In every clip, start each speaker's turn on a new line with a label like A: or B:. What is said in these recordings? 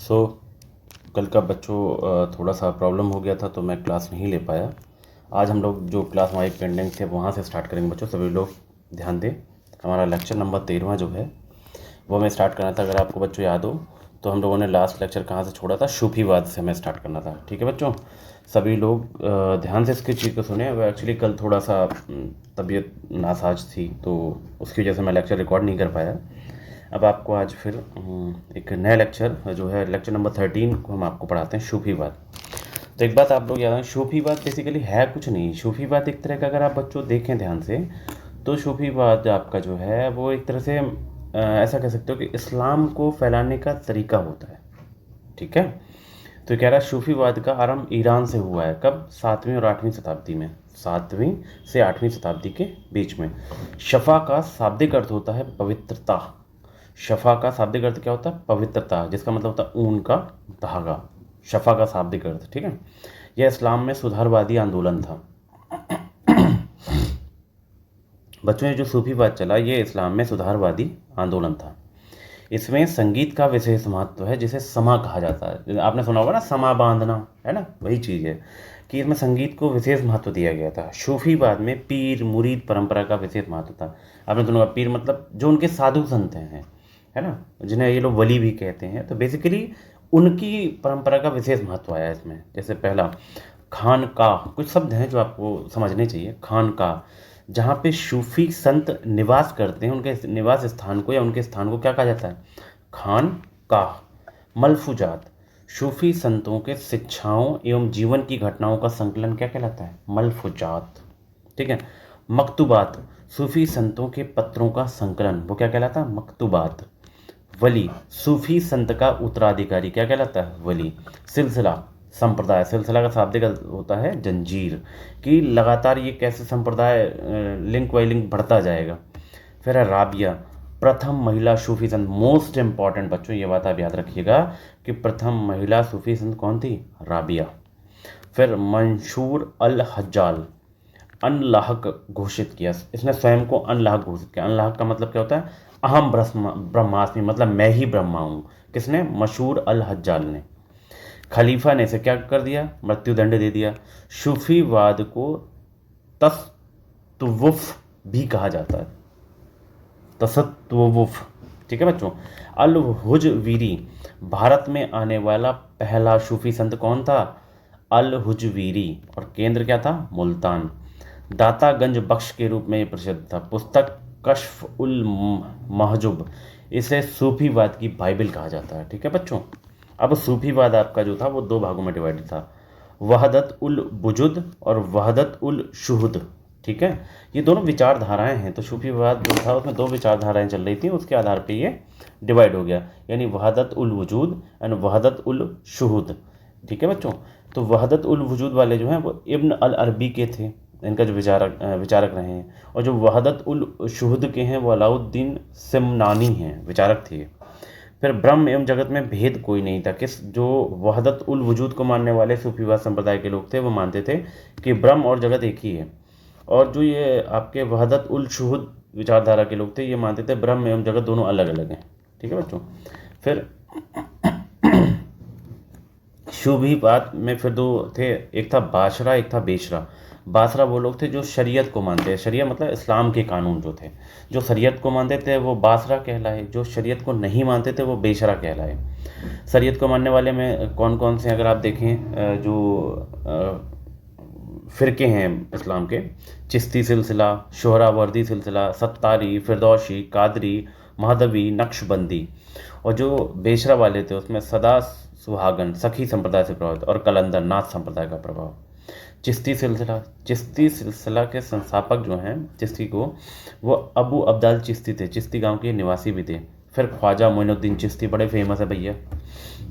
A: सो कल का बच्चों थोड़ा सा प्रॉब्लम हो गया था तो मैं क्लास नहीं ले पाया। आज हम लोग जो क्लास हमारी पेंडिंग थे वहाँ से स्टार्ट करेंगे बच्चों, सभी लोग ध्यान दें। हमारा लेक्चर नंबर 13वां जो है वो हमें स्टार्ट करना था। अगर आपको बच्चों याद हो तो हम लोगों ने लास्ट लेक्चर कहाँ से छोड़ा था, सूफीवाद से हमें स्टार्ट करना था। ठीक है बच्चों, सभी लोग ध्यान से इसकी चीज़ को सुने। वो एक्चुअली कल थोड़ा सा तबीयत नासाज थी तो उसकी वजह से मैं लेक्चर रिकॉर्ड नहीं कर पाया। अब आपको आज फिर एक नया लेक्चर जो है लेक्चर नंबर 13 को हम आपको पढ़ाते हैं, सूफीवाद। तो एक बात आप लोग याद रखें, सूफीवाद बेसिकली है कुछ नहीं। सूफीवाद एक तरह का, अगर आप बच्चों देखें ध्यान से, तो सूफीवाद आपका जो है वो एक तरह से ऐसा कह सकते हो कि इस्लाम को फैलाने का तरीका होता है। ठीक है, तो कह रहा है सूफीवाद का आरंभ ईरान से हुआ है। कब? 7वीं और 8वीं शताब्दी में, 7वीं से 8वीं शताब्दी के बीच में। शफा का शाब्दिक अर्थ होता है पवित्रता। शफा का शाब्दिक अर्थ क्या होता है? पवित्रता, जिसका मतलब होता है ऊन का धागा। शफा का शाब्दिक अर्थ, ठीक है। यह इस्लाम में सुधारवादी आंदोलन था। बच्चों, ये जो सूफीवाद चला ये इस्लाम में सुधारवादी आंदोलन था। इसमें संगीत का विशेष महत्व है, जिसे समा कहा जाता है। आपने सुना होगा ना, समा बांधना, है ना, वही चीज़ है कि इसमें संगीत को विशेष महत्व दिया गया था। सूफीवाद में पीर मुरीद परंपरा का विशेष महत्व था। आपने सुना होगा, पीर मतलब जो उनके साधु संत हैं, है ना, जिन्हें ये लोग वली भी कहते हैं। तो बेसिकली उनकी परंपरा का विशेष महत्व आया इसमें। जैसे पहला, खानकाह, कुछ शब्द हैं जो आपको समझने चाहिए। खानकाह, जहाँ पे सूफी संत निवास करते हैं, उनके निवास स्थान को या उनके स्थान को क्या कहा जाता है? खानकाह। मलफूजात, सूफी संतों के शिक्षाओं एवं जीवन की घटनाओं का संकलन क्या कहलाता है? मलफूजात। ठीक है। मकतूबात, सूफी संतों के पत्रों का संकलन, वो क्या कहलाता है? मकतूबात। वली, सूफी संत का उत्तराधिकारी, क्या कहलाता है? वली। सिलसिला, संप्रदाय, सिलसिला का शाब्दिक अर्थ होता है जंजीर, कि लगातार ये कैसे संप्रदाय लिंक बाई लिंक बढ़ता जाएगा। फिर है राबिया, प्रथम महिला सूफी संत। मोस्ट इंपॉर्टेंट बच्चों, ये बात आप याद रखिएगा कि प्रथम महिला सूफी संत कौन थी? राबिया। फिर मंशूर अल हज्जाल, अनलाहक घोषित किया। इसने स्वयं को अनलाहक घोषित किया। अनलाहक का मतलब क्या होता है? अहम ब्रह्मास्मि, मतलब मैं ही ब्रह्मा हूँ। किसने? मशहूर अल हज्जाल ने। खलीफा ने इसे क्या कर दिया? मृत्युदंड दे दिया। सूफीवाद को तसव्वुफ भी कहा जाता है, तसव्वुफ। ठीक है बच्चों। अल हुजवीरी, भारत में आने वाला पहला सूफी संत कौन था? अल हुजवीरी। और केंद्र क्या था? मुल्तान। दातागंज बख्श के रूप में ये प्रसिद्ध था। पुस्तक कश्फ उल महजुब, इसे सूफीवाद की बाइबल कहा जाता है। ठीक है बच्चों। अब सूफीवाद आपका जो था वो दो भागों में डिवाइडेड था, वहदत उल वुजूद और वहदत उल शुहूद। ठीक है, ये दोनों विचारधाराएं हैं। तो सूफीवाद जो था उसमें दो विचारधाराएं चल रही थी, उसके आधार पे ये डिवाइड हो गया, यानी वहदत उल वुजूद एंड वहदत उल शुहूद। ठीक है बच्चों। तो वहदत उल वुजूद वाले जो हैं वो इब्न अल अरबी के थे, इनका जो विचारक रहे हैं। और जो वहदत उल शुहूद के हैं वो अलाउद्दीन सिमनानी हैं, विचारक थे। फिर ब्रह्म एवं जगत में भेद कोई नहीं था। किस? जो वहदत उल वजूद को मानने वाले सूफीवाद संप्रदाय के लोग थे वो मानते थे कि ब्रह्म और जगत एक ही है। और जो ये आपके वहदत उल शुहूद विचारधारा के लोग थे ये मानते थे ब्रह्म एवं जगत दोनों अलग अलग हैं। ठीक है बच्चों। फिर सूफीवाद में फिर दो थे, एक था बाशरा, एक था बेशरा। बासरा वो लोग थे जो शरीयत को मानते हैं, शरीयत मतलब इस्लाम के कानून जो थे। जो शरीयत को मानते थे वो बासरा कहलाए, जो शरीयत को नहीं मानते थे वो बेशरा कहलाए। शरीयत को मानने वाले में कौन कौन से अगर आप देखें, जो फ़िरके हैं इस्लाम के, चिश्ती सिलसिला, सोहरावर्दी सिलसिला, सत्तारी, फिरदौशी, कादरी, महदवी, नक्शबंदी। और जो बेशरा वाले थे उसमें सदा सुहागन, सखी संप्रदाय से प्रभावित, और कलंदर, नाथ संप्रदाय का प्रभाव। चिश्ती सिलसिला, चिश्ती सिलसिला के संस्थापक जो हैं चिश्ती को, वो अबू अब्दाल चिश्ती थे, चिश्ती गांव के निवासी भी थे। फिर ख्वाजा मोइनुद्दीन चिश्ती, बड़े फेमस है भैया,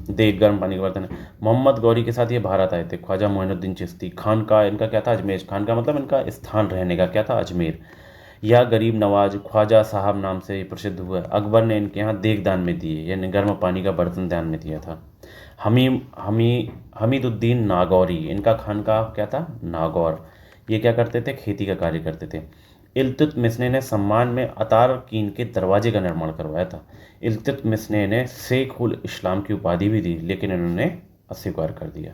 A: देख गर्म पानी के बर्तन है। मोहम्मद गौरी के साथ ये भारत आए थे, ख्वाजा मोइनुद्दीन चिश्ती। खान का इनका क्या था? अजमेर। खान का मतलब इनका स्थान रहने का क्या था? अजमेर। या गरीब नवाज ख्वाजा साहब नाम से प्रसिद्ध हुआ। अकबर ने इनके यहाँ देख दान में दिए, यानी गर्म पानी का बर्तन दान में दिया था। हमीदुद्दीन नागौरी, इनका खानका क्या था? नागौर। ये क्या करते थे? खेती का कार्य करते थे। इल्तुतमिश ने सम्मान में अतारकीन के दरवाजे का निर्माण करवाया था। इल्तुतमिश ने शेख उल इस्लाम की उपाधि भी दी, लेकिन इन्होंने अस्वीकार कर दिया।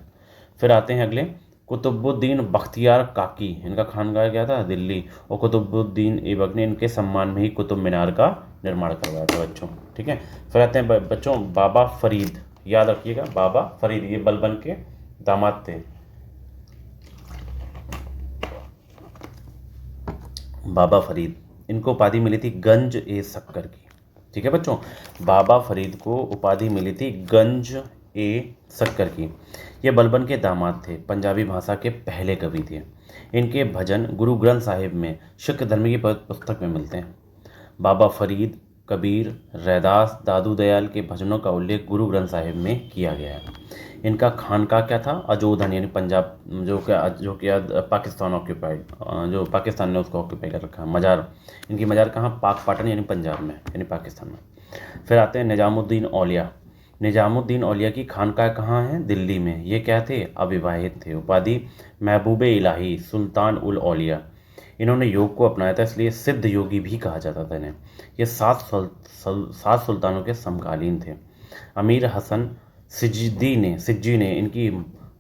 A: फिर आते हैं अगले, कुतुबुद्दीन बख्तियार काकी, इनका खानगाह क्या था, दिल्ली, और कुतुबुद्दीन ऐबक ने इनके सम्मान में ही कुतुब मीनार का निर्माण करवाया था बच्चों। ठीक है। फिर आते हैं बच्चों बाबा फरीद, याद रखिएगा बाबा फरीद, ये बलबन के दामाद थे। बाबा फरीद, इनको उपाधि मिली थी गंज ए शक्कर की। ठीक है बच्चों, बाबा फरीद को उपाधि मिली थी गंज ए शक्कर की। ये बलबन के दामाद थे, पंजाबी भाषा के पहले कवि थे। इनके भजन गुरु ग्रंथ साहिब में सिख धर्म की पुस्तक में मिलते हैं। बाबा फरीद, कबीर, रैदास, दादू दयाल के भजनों का उल्लेख गुरु ग्रंथ साहिब में किया गया है। इनका खानका क्या था, अजोधन, यानी पंजाब, जो कि पाकिस्तान ऑक्यूपाइड, जो पाकिस्तान ने उसको ऑक्यूपाई कर रखा है। मज़ार, इनकी मज़ार कहाँ, पाकपाटन यानी पंजाब में, यानी पाकिस्तान में। फिर आते हैं निजामुद्दीन औलिया। निजामुद्दीन औलिया की खानका कहाँ है, दिल्ली में। ये क्या थे, अविवाहित थे। उपाधि महबूबे इलाही, सुल्तान उल औलिया। इन्होंने योग को अपनाया था, इसलिए सिद्ध योगी भी कहा जाता था इन्हें। ये सात सुल्तानों के समकालीन थे। अमीर हसन सिज्जी ने इनकी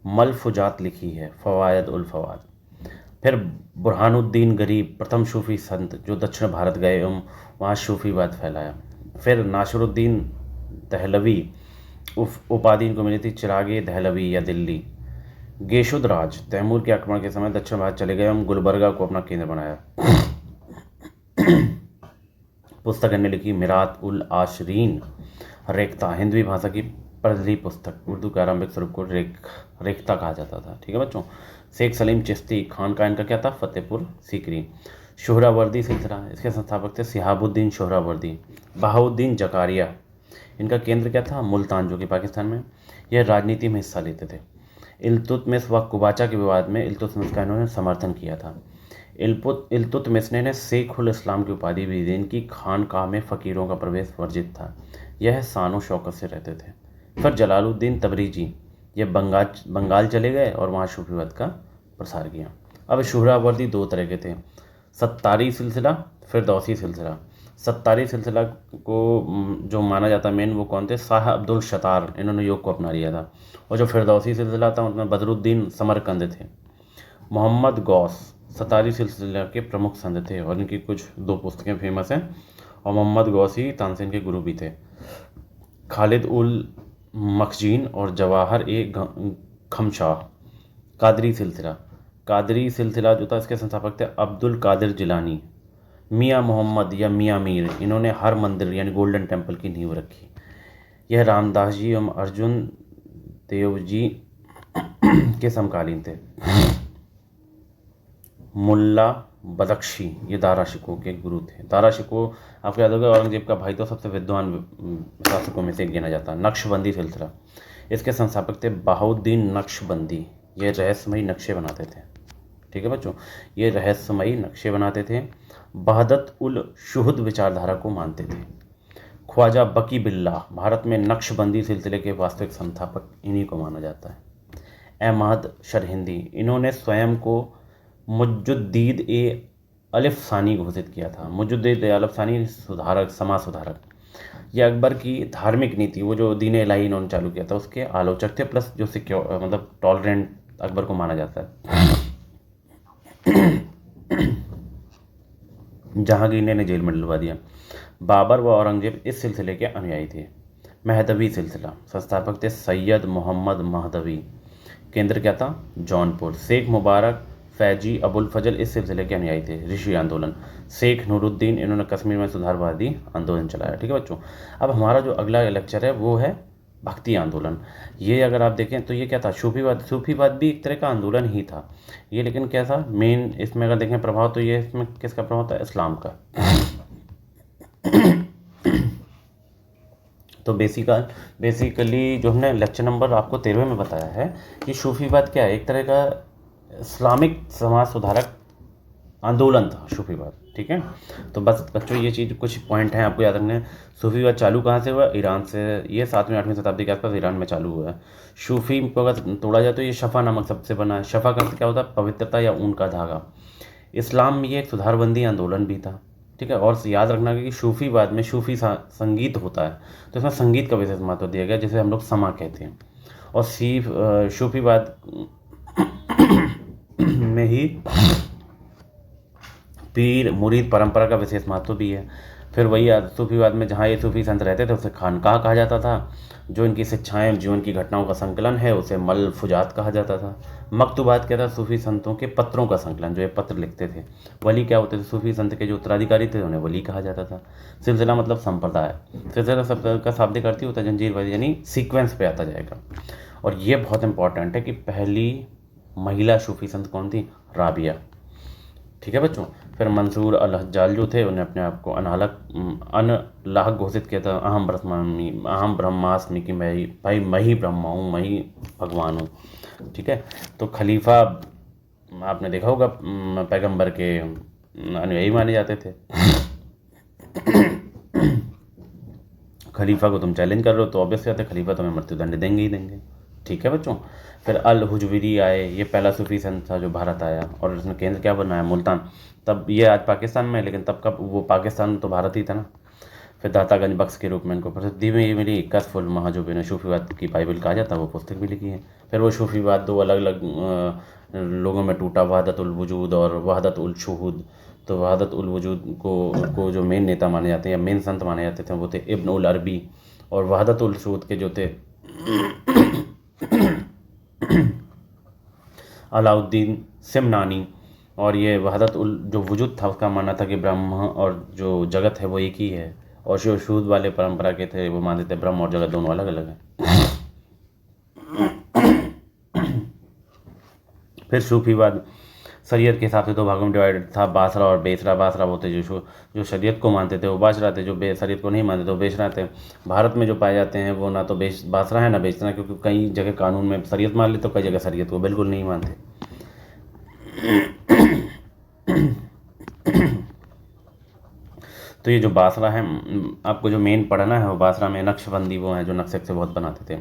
A: मलफुजात लिखी है, फवायद उल फवाद। फिर बुरहानुद्दीन गरीब, प्रथम सूफी संत जो दक्षिण भारत गए एवं वहाँ सूफीवाद फैलाया। फिर नासिरुद्दीन दहलवी, उपाधि इनको मिली थी चिरागे दहलवी या दिल्ली। गेशुदराज, तैमूर के आक्रमण के समय दक्षिण भारत चले गए एवं गुलबर्गा को अपना केंद्र बनाया। पुस्तक इन्हें लिखी मिरात उल आशरीन, रेख्ता, हिंदवी भाषा की पहली पुस्तक, उर्दू के आरंभिक स्वरूप को रेख्ता कहा जाता था। ठीक है बच्चों। शेख सलीम चिश्ती, खानका इनका क्या था, फतेहपुर सीकरी। सोहरावर्दी सिलसिला, इसके संस्थापक थे सिहाबुद्दीन सोहरावर्दी। बहाउद्दीन जकारिया, इनका केंद्र क्या था, मुल्तान, जो कि पाकिस्तान में। यह राजनीति में हिस्सा लेते थे। इल्तुतमिश व कुबाचा के विवाद में इल्तुतमिश का इन्होंने समर्थन किया था। इल्तुतमिश ने शेख उल इस्लाम की उपाधि भी दी। इनकी खानकाह में फ़कीरों का प्रवेश वर्जित था। यह शानो शौकत से रहते थे। फिर जलालुद्दीन तबरीजी, ये बंगाल चले गए और वहाँ सूफीवाद का प्रसार किया। अब सोहरावर्दी दो तरह के थे, सत्तारी सिलसिला, फिरदौसी सिलसिला। सत्तारी सिलसिला को जो माना जाता मेन, वो कौन थे, शाह अब्दुल शतार, इन्होंने योग को अपना लिया था। और जो फिरदौसी सिलसिला था उसमें बदरुद्दीन समरकंद थे। मोहम्मद गौस सत्तारी सिलसिला के प्रमुख संत थे और इनकी कुछ दो पुस्तकें फेमस हैं, और मोहम्मद गौस ही तानसेन के गुरु भी थे। खालिद उल मखजीन और जवाहर ए खमशाह। कादरी सिलसिला, कादरी सिलसिला जो था इसके संस्थापक थे अब्दुल कादिर जिलानी। मियाँ मोहम्मद या मियाँ मीर, इन्होंने हर मंदिर यानी गोल्डन टेम्पल की नींव रखी। यह रामदास जी एवं अर्जुन देव जी के समकालीन थे। मुल्ला बदख्शी, ये दारा शिकोह के गुरु थे। दारा शिकोह आपको याद होगा औरंगजेब का भाई, तो सबसे विद्वान शासकों में से एक गिना जाता है। नक्शबंदी सिलसिला, इसके संस्थापक थे बहाउद्दीन नक्शबंदी। ये रहस्यमयी नक्शे बनाते थे। ठीक है बच्चों, ये रहस्यमयी नक्शे बनाते थे। बहदत उल शुहद विचारधारा को मानते थे। ख्वाजा बकी बिल्ला, भारत में नक्शबंदी सिलसिले के वास्तविक संस्थापक इन्हीं को माना जाता है। अहमद शरहिंदी, इन्होंने स्वयं को मुज्जुद्दीन ए अलिफ़सानी घोषित किया था। मुज्जुद्दीन ए अलिफ़सानी सुधारक, समाज सुधारक। ये अकबर की धार्मिक नीति, वो जो दीन इलाही इन्होंने चालू किया था, उसके आलोचक थे, प्लस जो सिक्योर मतलब टॉलरेंट अकबर को माना जाता है। जहांगीर ने जेल में डलवा दिया। बाबर व औरंगजेब इस सिलसिले के अनुयायी थे। महदवी सिलसिला, संस्थापक थे सैयद मोहम्मद महदवी। केंद्र क्या था, जौनपुर। शेख मुबारक फैजी अबुल फजल इस सिलसिले के अनुयायी थे। ऋषि आंदोलन, शेख नूरुद्दीन, इन्होंने कश्मीर में सुधारवादी आंदोलन चलाया। ठीक है बच्चों। अब हमारा जो अगला लेक्चर है वो है भक्ति आंदोलन। ये अगर आप देखें तो ये क्या था, सूफीवाद भी एक तरह का आंदोलन ही था ये, लेकिन क्या था मेन इसमें अगर देखें प्रभाव, तो ये इसमें किसका प्रभाव था, इस्लाम का। तो बेसिकली जो हमने लेक्चर नंबर आपको 13 में बताया है कि सूफीवाद क्या है, एक तरह का इस्लामिक समाज सुधारक आंदोलन था सूफीवाद। ठीक है, तो बस बच्चों ये चीज़ कुछ पॉइंट हैं आपको याद रखने। सूफीवाद चालू कहाँ से हुआ, ईरान से। ये 7वीं-8वीं शताब्दी के आसपास ईरान में चालू हुआ है। सूफी को अगर तोड़ा जाए तो ये शफ़ा नामक शब्द से बना है। शफ़ा का क्या होता है, पवित्रता या ऊन का धागा। इस्लाम में ये एक सुधारबंदी आंदोलन भी था, ठीक है। और याद रखना कि सूफीवाद में सूफी संगीत होता है, तो इसमें संगीत का विशेष महत्व दिया गया, जिसे हम लोग समा कहते हैं। और सूफीवाद में ही पीर मुरीद परंपरा का विशेष महत्व भी है। फिर वही सूफीवाद में जहाँ ये सूफी संत रहते थे उसे खानकाह कहा जाता था। जो इनकी शिक्षाएं जीवन की घटनाओं का संकलन है उसे मलफुजात कहा जाता था। मकतूबात क्या था? सूफी संतों के पत्रों का संकलन, जो ये पत्र लिखते थे। वली क्या होते थे? सूफी संत के जो उत्तराधिकारी थे उन्हें वली कहा जाता था। सिलसिला मतलब संप्रदाय, सिलसिला शब्द का शाब्दिक अर्थ होता है जंजीर, यानी सीक्वेंस पे आता जाएगा। और ये बहुत इंपॉर्टेंट है कि पहली महिला सूफी संत कौन थी? राबिया, ठीक है बच्चों। फिर मंसूर अल हज्जाल जो थे उन्हें अपने आप को अनलाहक घोषित किया था। अहम ब्रह्मास्मि की मैं ही ब्रह्मा हूँ, मैं ही भगवान हूँ, ठीक है। तो खलीफा आपने देखा होगा पैगंबर के अनुयायी माने जाते थे। खलीफा को तुम चैलेंज कर रहे हो तो ऑब्वियस बात है खलीफा तुम्हें मृत्युदंड देंगे ही देंगे, ठीक है बच्चों। फिर अल हुजविरी आए, ये पहला सूफी संत था जो भारत आया, और इसने केंद्र क्या बनाया? मुल्तान। तब ये आज पाकिस्तान में है, लेकिन तब का वो पाकिस्तान तो भारत ही था ना। फिर दातागंज बख्श के रूप में इनको प्रसिद्धि में ये मिली। कसफुल महाजुब ने सूफीवाद की बाइबल कहा जाता है, वो पुस्तक भी लिखी है। फिर वो सूफीवाद दो अलग अलग लोगों में टूटा, वहदत उल वजूद और वहदत उल शुहूद। तो वहदत उल वजूद को जो मेन नेता माने जाते हैं या मेन संत माने जाते थे वो थे इब्न उल अरबी, और वहदत उल शुहूद के जो थे अलाउद्दीन सिमनानी। और ये वहदत उल जो वजूद था उसका मानना था कि ब्रह्म और जो जगत है वो एक ही है, और जो शुद्ध वाले परंपरा के थे वो मानते थे ब्रह्म और जगत दोनों अलग अलग हैं। फिर सूफीवाद शरीयत के हिसाब से दो भागों में डिवाइडेड था, बासरा और बेसरा। बासरा वो थे जो शरीयत को मानते थे, वो बासरा थे। जो शरीयत को नहीं मानते थे वो बेसरा थे। भारत में जो पाए जाते हैं वो ना तो बासरा है ना बेसरा, क्योंकि कई जगह कानून में शरीयत मान लेते तो कई जगह शरीयत को बिल्कुल नहीं मानते। तो ये जो बासरा है, आपको जो मेन पढ़ना है वो बासरा में नक्शबंदी वो हैं जो नक्शे से बहुत बनाते थे।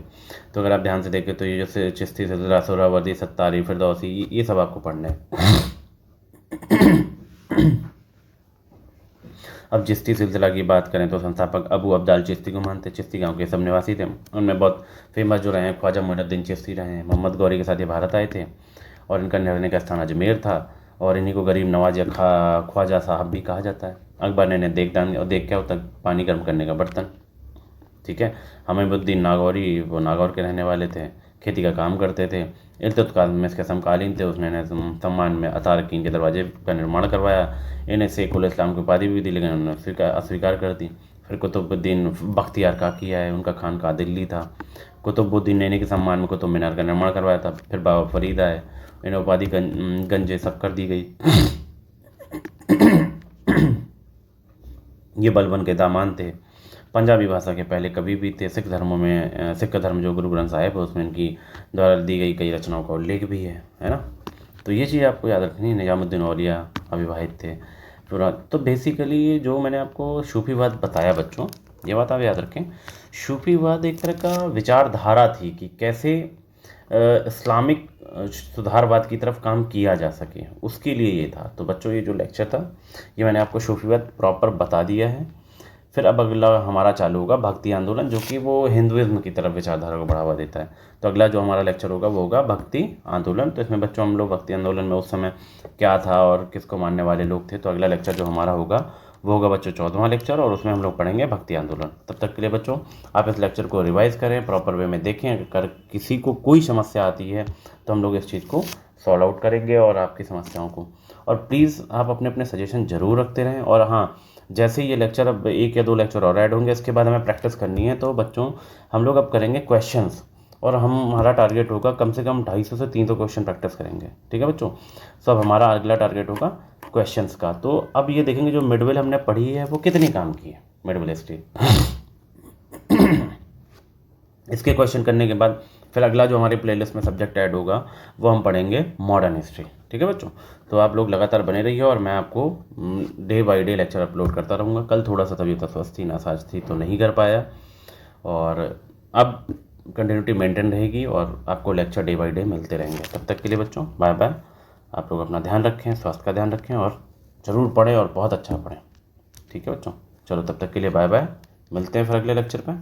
A: तो अगर आप ध्यान से देखें तो ये जो चिश्ती सिलसिला, सोहरावर्दी, सत्तारी, फिरदौसी, ये सब आपको पढ़ना है। अब चिश्ती सिलसिला की बात करें तो संस्थापक अबू अब्दाल चिश्ती को मानते। चिश्ती गांव के सब निवासी थे। उनमें बहुत फेमस जो रहे हैं ख्वाजा मोइनुद्दीन चिश्ती रहे हैं। मोहम्मद गौरी के साथ ये भारत आए थे, और इनका रहने का स्थान अजमेर था, और इन्हीं को गरीब नवाज या ख्वाजा साहब भी कहा जाता है। अकबर ने इन्हें देख क्या होता पानी गर्म करने का बर्तन, ठीक है। हमीमुद्दीन नागौरी वो नागौर के रहने वाले थे, खेती का काम करते थे। इल्तुतमिश के समकालीन थे, उसने इन्हें सम्मान में अतारकीन के दरवाजे का निर्माण करवाया। इन्हें शेखुल इस्लाम की उपाधि भी दी, लेकिन उन्होंने अस्वीकार कर दी। फिर कुतुबुद्दीन बख्तियार काकिया है, उनका खानका दिल्ली था। कुतुबुद्दीन ने इन्हीं के सम्मान में कुतुब मीनार का निर्माण करवाया था। फिर बाबा फरीदा है, इन्हें उपाधि गंजे शक्कर दी गई। ये बलबन के दामान थे। पंजाबी भाषा के पहले कवि भी थे। सिख धर्म जो गुरु ग्रंथ साहिब है उसमें इनकी द्वारा दी गई कई रचनाओं का उल्लेख भी है ना। तो ये चीज़ आपको याद रखनी है। निजामुद्दीन औलिया अविवाहित थे। तो बेसिकली जो मैंने आपको सूफीवाद बताया बच्चों, ये बात आप याद रखें। सूफीवाद एक तरह का विचारधारा थी कि कैसे इस्लामिक सुधारवाद की तरफ काम किया जा सके, उसके लिए ये था। तो बच्चों ये जो लेक्चर था ये मैंने आपको सूफीवाद प्रॉपर बता दिया है। फिर अब अगला हमारा चालू होगा भक्ति आंदोलन, जो कि वो हिंदुइज्म की तरफ विचारधारा को बढ़ावा देता है। तो अगला जो हमारा लेक्चर होगा वो होगा भक्ति आंदोलन। तो इसमें बच्चों हम लोग भक्ति आंदोलन में उस समय क्या था और किसको मानने वाले लोग थे। तो अगला लेक्चर जो हमारा होगा वो होगा बच्चों 14वां लेक्चर, और उसमें हम लोग पढ़ेंगे भक्ति आंदोलन। तब तक के लिए बच्चों आप इस लेक्चर को रिवाइज करें, प्रॉपर वे में देखें। अगर किसी को कोई समस्या आती है तो हम लोग इस चीज़ को सॉल्व आउट करेंगे और आपकी समस्याओं को। और प्लीज़ आप अपने अपने सजेशन ज़रूर रखते रहें। और हाँ, जैसे ये लेक्चर अब 1 या 2 लेक्चर और ऐड होंगे, इसके बाद हमें प्रैक्टिस करनी है। तो बच्चों हम लोग अब करेंगे क्वेश्चंस, और हमारा टारगेट होगा कम से कम 250 से 300 क्वेश्चन प्रैक्टिस करेंगे, ठीक है बच्चों। सब हमारा अगला टारगेट होगा क्वेश्चंस का। तो अब ये देखेंगे जो मिडवेल हमने पढ़ी है वो कितनी काम की है, मिडवेल हिस्ट्री। इसके क्वेश्चन करने के बाद फिर अगला जो हमारे प्लेलिस्ट में सब्जेक्ट ऐड होगा वो हम पढ़ेंगे मॉडर्न हिस्ट्री, ठीक है बच्चों। तो आप लोग लगातार बने रहिए, और मैं आपको day by day lecture upload करता रहूँगा। कल थोड़ा सा तबीयत अस्वस्थ थी, नासाज थी, तो नहीं कर पाया, और अब कंटिन्यूटी मेंटेन रहेगी और आपको लेक्चर डे बाय डे मिलते रहेंगे। तब तक के लिए बच्चों बाय बाय, आप लोग अपना ध्यान रखें, स्वास्थ्य का ध्यान रखें और ज़रूर पढ़ें और बहुत अच्छा पढ़ें। ठीक है बच्चों, चलो तब तक के लिए बाय बाय, मिलते हैं फिर अगले लेक्चर पे।